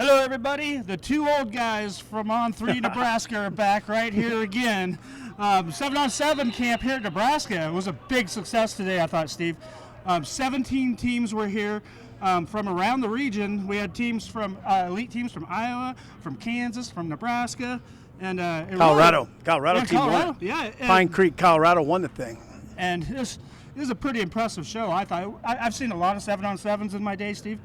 Hello, everybody. The two old guys from On3 Nebraska are back right here again. 7on7 camp here at Nebraska. It was a big success today, I thought, Steve. 17 teams were here from around the region. We had teams from elite teams from Iowa, from Kansas, from Nebraska, and Colorado. Really, Colorado team Colorado, won. yeah. Pine Creek, Colorado won the thing. And this is a pretty impressive show. I thought I've seen a lot of 7on7s in my day, Steve,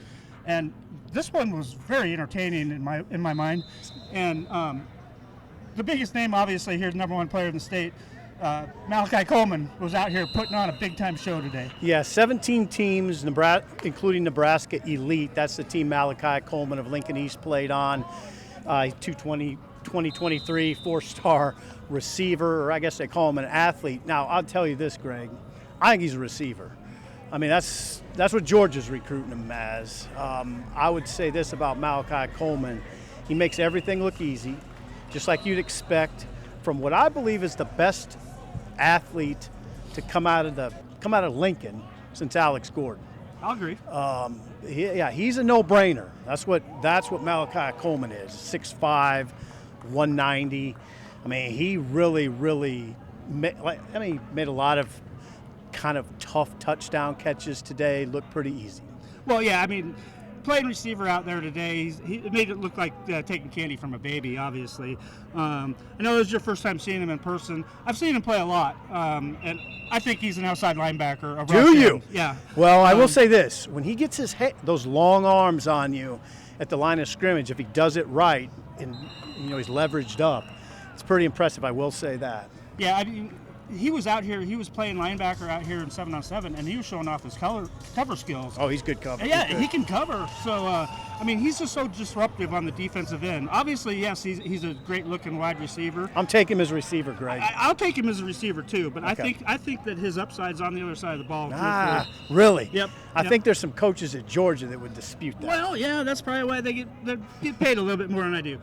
and this one was very entertaining in my mind. And the biggest name, obviously, here's number one player in the state. Malachi Coleman was out here putting on a big-time show today. Yeah, 17 teams, including Nebraska Elite. That's the team Malachi Coleman of Lincoln East played on. 2023 four-star receiver, or I guess they call him an athlete. Now, I'll tell you this, Gregg. I think he's a receiver. I mean, that's what Georgia's recruiting him as. I would say this about Malachi Coleman. He makes everything look easy, just like you'd expect from what I believe is the best athlete to come out of Lincoln since Alex Gordon. I'll agree. He's a no-brainer. That's what Malachi Coleman is. 6'5", 190. I mean, he really made a lot of kind of tough touchdown catches today. Looked pretty easy. Well, yeah, I mean, playing receiver out there today, he made it look like taking candy from a baby, obviously. I know this is your first time seeing him in person. I've seen him play a lot, and I think he's an outside linebacker. Do you? Yeah. Well, I will say this. When he gets his head, those long arms on you at the line of scrimmage, if he does it right and he's leveraged up, it's pretty impressive, I will say that. Yeah, I mean, he was out here. He was playing linebacker out here in 7on7, and he was showing off his cover skills. Oh, he's good cover. Yeah, he can cover. So, I mean, he's just so disruptive on the defensive end. Obviously, yes, he's a great-looking wide receiver. I'm taking him as a receiver, Gregg. I'll take him as a receiver too, but Okay. I think that his upside's on the other side of the ball. Really? Yep. I think there's some coaches at Georgia that would dispute that. Well, yeah, that's probably why they get paid a little bit more than I do.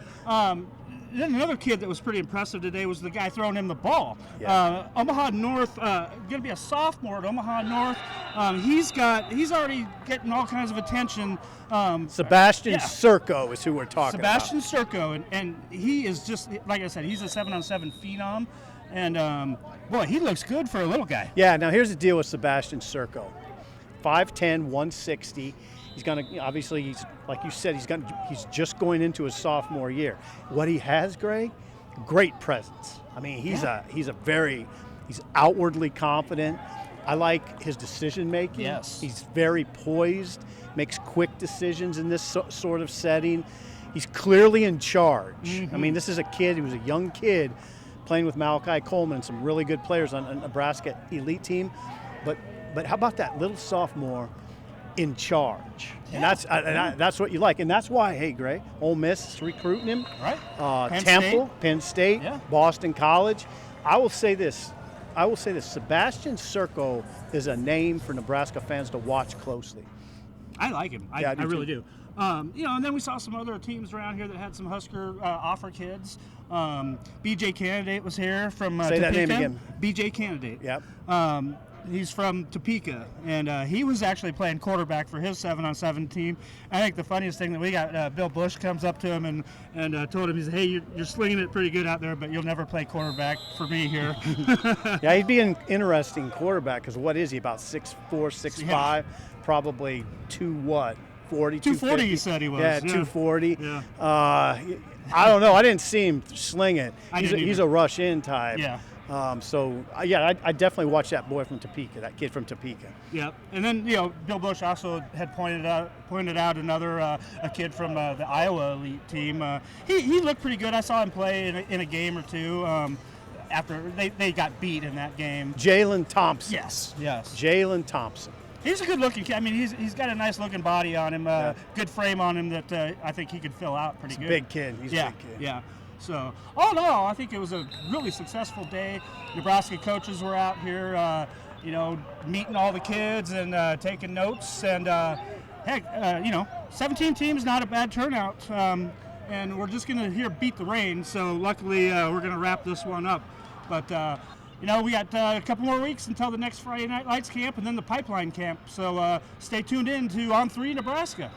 Then another kid that was pretty impressive today was the guy throwing him the ball. Yeah. Omaha North, going to be a sophomore at Omaha North. He's already getting all kinds of attention. Sebastian Circo is who we're talking Sebastian Circo, and he is just, like I said, he's a 7on7 phenom. And, boy, he looks good for a little guy. Yeah, now here's the deal with Sebastian Circo. 5'10", 160. He's going to, obviously, he's like you said, he's just going into his sophomore year. What he has, Gregg, great presence. I mean, he's outwardly confident. I like his decision making. Yes. He's very poised, makes quick decisions in this sort of setting. He's clearly in charge. Mm-hmm. I mean, this is a kid, he was a young kid playing with Malachi Coleman and some really good players on a Nebraska elite team. But how about that little sophomore in charge? Yeah. And that's what you like. And that's why, hey, Gregg, Ole Miss is recruiting him. Right. Penn State, Yeah. Boston College. I will say this. Sebastian Circo is a name for Nebraska fans to watch closely. I like him. I really do. And then we saw some other teams around here that had some Husker offer kids. BJ Candidate was here from Say Topeka. that name again. BJ Candidate. Yep. He's from Topeka, and he was actually playing quarterback for his 7on7 team. I think the funniest thing that we got, Bill Bush comes up to him and told him, he said, hey, you're slinging it pretty good out there, but you'll never play quarterback for me here. Yeah, he'd be an interesting quarterback because what is he, about 6'4", 6'5", Yeah. Probably 240, 240 he said he was. Yeah, 240. Yeah. I don't know. I didn't see him sling it. He's a rush-in type. Yeah. I definitely watched that boy from Topeka, that kid from Topeka. Yeah, and then Bill Bush also had pointed out another a kid from the Iowa elite team. He looked pretty good. I saw him play in a game or two after they got beat in that game. Jalen Thompson. Yes. Jalen Thompson. He's a good-looking kid. I mean, he's got a nice-looking body on him, good frame on him that I think he could fill out pretty good. Big kid. He's a big kid. Yeah. So, all in all, I think it was a really successful day. Nebraska coaches were out here, meeting all the kids and taking notes. And, 17 teams, not a bad turnout. And we're just going to beat the rain. So, luckily, we're going to wrap this one up. But, we got a couple more weeks until the next Friday Night Lights camp and then the Pipeline camp. So, stay tuned in to On3 Nebraska.